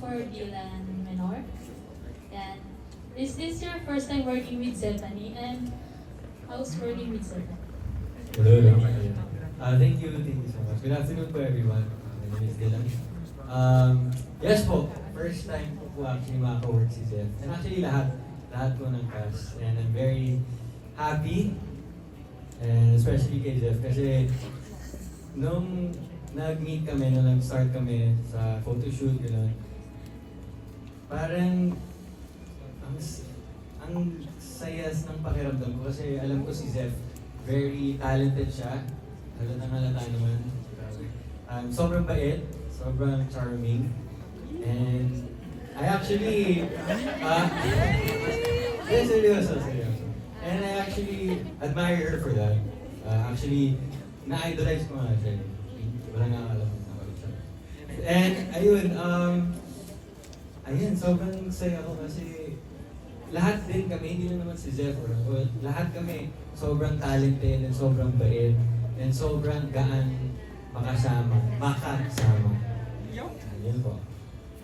for Dylan Menor. And is this your first time working with Zephanie? And how's working with Zephanie? Hello. Thank you so much. Good afternoon po everyone. My name is Dylan. Yes po, first time po actually maka-work si Zeph. And actually lahat po ng cast. And I'm very happy. And especially kay Zeph kasi nung nag-meet kami, nung nag-start kami sa photoshoot, gano'n, parang ang saya ng pakiramdam ko kasi alam ko si Zeph, very talented siya. Halata naman. Sobrang bait, sobrang charming. And I actually, seryoso. And I actually admire her for that. Actually, na-idolize ko nga siya. Wala nga alam na siya. And ayun, sobrang saya ko kasi lahat din kami, hindi na naman si Zeph or lahat kami sobrang talented and sobrang bait and sobrang gaan makasama. Ayun po.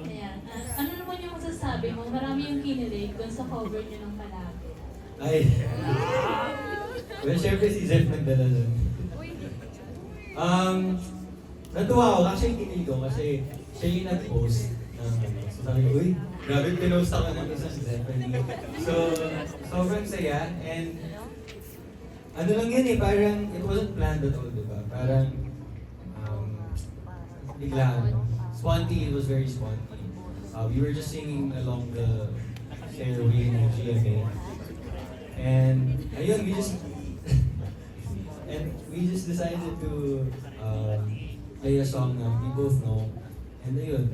Ayan. Ano naman yung masasabi mo? Marami yung kinilig doon sa cover niyo ng Palapit. Ay. Well, syempre si Zeph nagdala nun. Natuwa ako, actually kinilig ko kasi siya yung nag-post. So sabi ko, uy, grabe pinost ako ng isang Zephanie. So, sobrang saya and ano lang yun eh, parang it wasn't planned at all, diba? Parang biglaan. Sponty, it was very sponty. We were just singing along the stairway ng GMA. And ayun, we just decided to play a song na we both know. And ayun,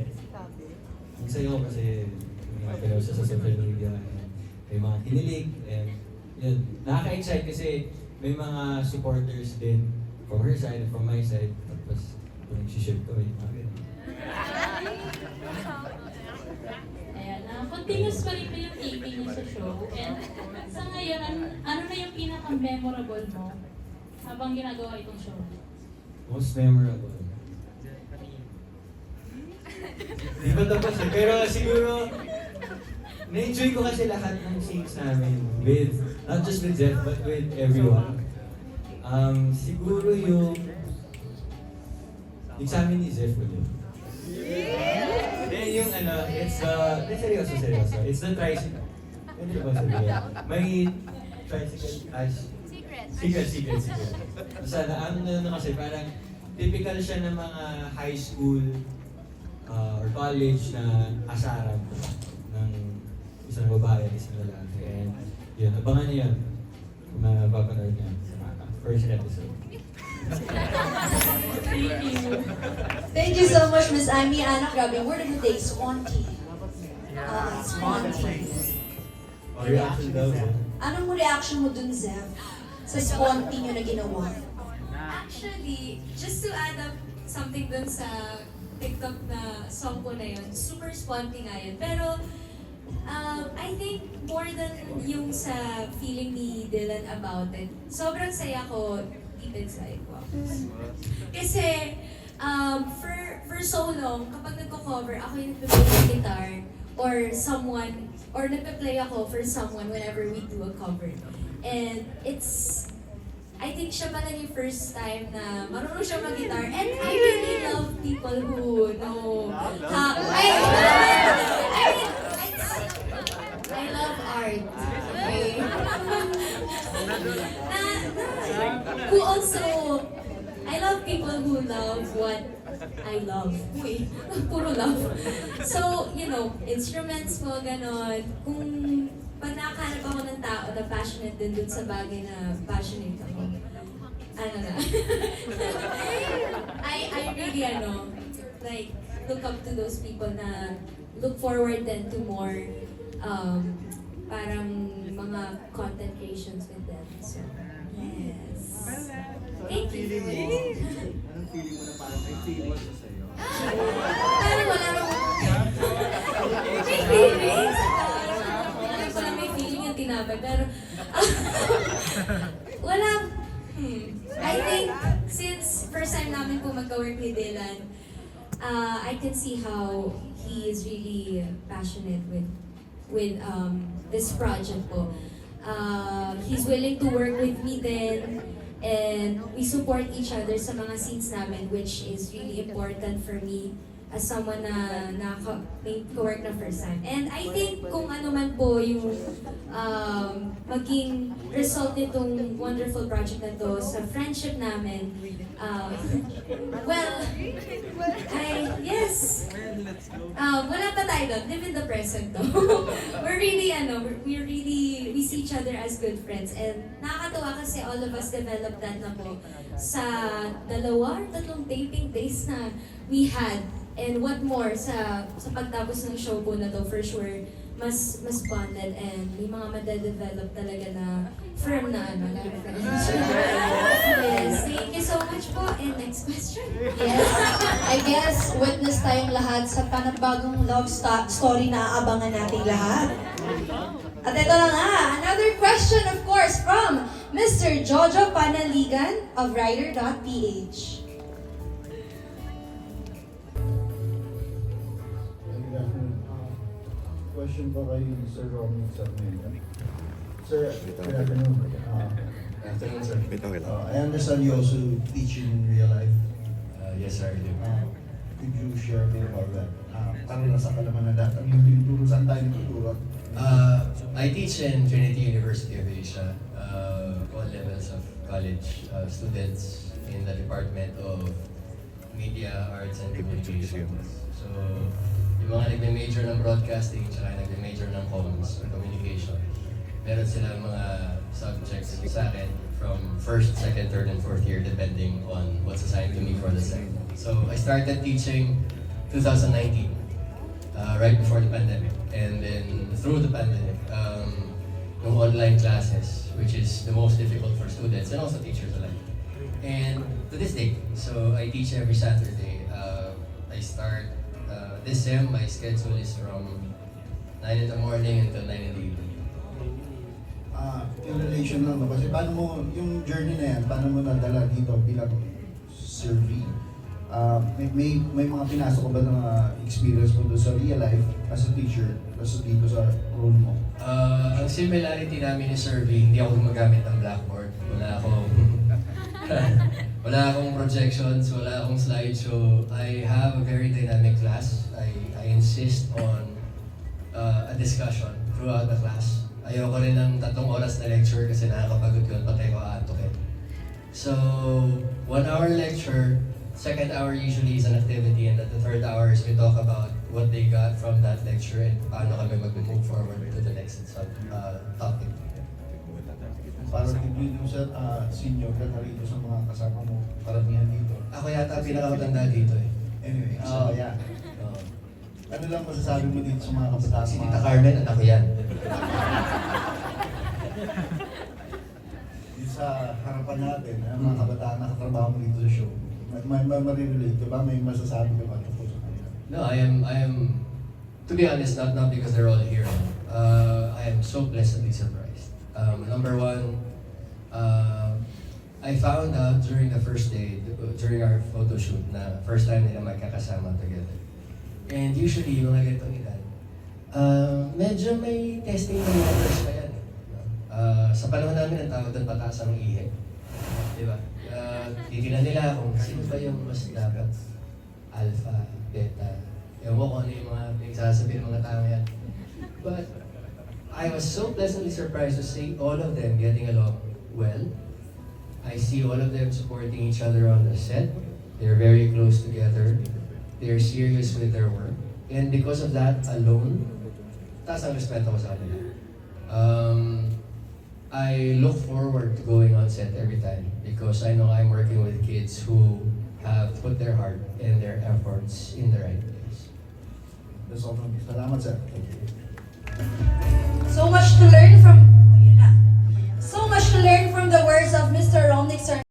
ang sayo kasi may mga siya sa social media and may mga kinilig and yun, nakaka-excite kasi may mga supporters din from her side and from my side. Tapos nagsiship ko eh. Ayan. Continuous pa rin ba yung taping niyo sa show? And sa ngayon, ano na yung pinaka-memorable mo habang ginagawa itong show? Most memorable. Di ba tapos eh? Pero siguro, na-enjoy ko kasi lahat ng scenes namin with, not just with Zeph, but with everyone. Siguro yung sa amin ni Zeph ulit. Then yung seryoso. It's the tricycle. Hindi ba sabihin? May tricycle, Secret. Sana, kasi parang typical siya ng mga high school or college na asaran ng isang babae at isang lalaki. And yun, abangan niyo yun kung mapapanood niyo sa first episode. Thank you so much, Miss Amy. Anak, grabe, word of the day, sponty. Sponty. O reaction daw. Anong reaction mo dun, Zeph, sa sponty nyo na ginawa? Actually, just to add up something dun sa TikTok na song ko na yun, super sponty nga yun. Pero, I think more than yung sa feeling ni Dylan about it, sobrang saya ko deep inside ko. Kasi, for so long, kapag nagko-cover, ako yung nagpe-play ng guitar or nagpe-play ako for someone whenever we do a cover. And I think siya pa lang yung first time na marunong siya mag-guitar. And I really love people who know how... I love art. Okay? Who also... I love people who love what I love. Uy, puro love. So, instruments mo, ganon. Kung pag nakahanap ako ng tao na passionate din dun sa bagay na passionate ako, I really, look up to those people na look forward then to more, parang mga content creations with them. So, yes. Thank you. Anong feeling mo na parang may feeling siya sa'yo? Parang wala nang... May feelings? Parang may feeling yung tinapay. Pero... wala... I think, since first time namin po magka-work ni Dylan, I can see how he is really passionate with this project po. He's willing to work with me then, and we support each other sa mga scenes namin, which is really important for me as someone na may co-work na first time. And I think kung ano man po yung maging result nitong wonderful project na to sa friendship namin, well, yes, wala pa tayo doon, live in the present though. We see each other as good friends, and nakakatawa kasi all of us developed that na po sa 2 or 3 taping days na we had. And what more, sa pagtapos ng show po na to, for sure, mas bonded, and may mga madedevelop talaga na firm na friendship. Yes, thank you so much po. And next question. Yes, I guess witness tayong lahat sa panabagong love story na aabangan nating lahat. At ito na nga, another question of course from Mr. Jojo Panaligan of Writer.ph. Question pa kay Sir Romy Sarmenta. Sir, good afternoon. Afternoon, sir. I understand you also teach in real life. Yes, sir, I do. Could you share a bit about that? Para nasa kalaman na lahat, ano yung tinuturo, saan tayo nagtuturo? I teach in Trinity University of Asia, all levels of college students in the Department of Media, Arts, and Communications. So, yung mga nagme-major ng broadcasting, tsaka nagme-major ng comms or communication, meron silang mga subjects sa akin from first, second, third, and fourth year depending on what's assigned to me for the sem. So, I started teaching 2019, right before the pandemic. And then through the pandemic, yung online classes, which is the most difficult for students and also teachers alike. And to this day, so I teach every Saturday. I start this sem, my schedule is from 9 in the morning until 9 in the evening. In relation lang, no? Kasi paano mo, yung journey na yan, paano mo nadala dito bilang survey? May mga pinasok ko ba ng experience mo doon sa real life as a teacher, as dito sa role mo? Ang similarity namin ni Survey, hindi ako gumagamit ng blackboard. Wala akong projections, wala akong slideshow. I have a very dynamic class. I insist on a discussion throughout the class. Ayoko rin ng 3 oras na lecture kasi nakakapagod yun, patay ko aantukin. So, 1 hour lecture, second hour usually is an activity, and at the third hour is we talk about what they got from that lecture and paano kami mag-move forward to the next topic. Parang hindi mo sa senior ka na rito sa mga kasama mo, karamihan dito. Ako yata pinakamatanda dito eh. Anyway, yeah. Ano lang masasabi mo dito sa mga kabataan? Si Tita Carmen, anak ko yan. Dito sa harapan natin, mga kabataan na katrabaho mo dito sa show. Marirelate ka ba? May masasabi ka ba tungkol sa kanila? No, I am, to be honest, not because they're all here. I am so pleasantly surprised. Number one, I found out during the first day, during our photo shoot, na first time nila magkakasama together. And usually, yung mga ganitong edad, medyo may testing ng waters pa yan. Sa panahon namin, ang tawag doon pataas ang ihi. Di ba? Titinan nila kung sino ba yung mas dapat. Alpha, beta. Ewan ko kung ano yung mga pinagsasabi ng mga tao yan. But I was so pleasantly surprised to see all of them getting along well. I see all of them supporting each other on the set. They're very close together. They're serious with their work. And because of that alone, taas ang respeto ko sa kanila. I look forward to going on set every time because I know I'm working with kids who have put their heart and their efforts in the right place. That's all from me. Salamat, sir. So much to learn from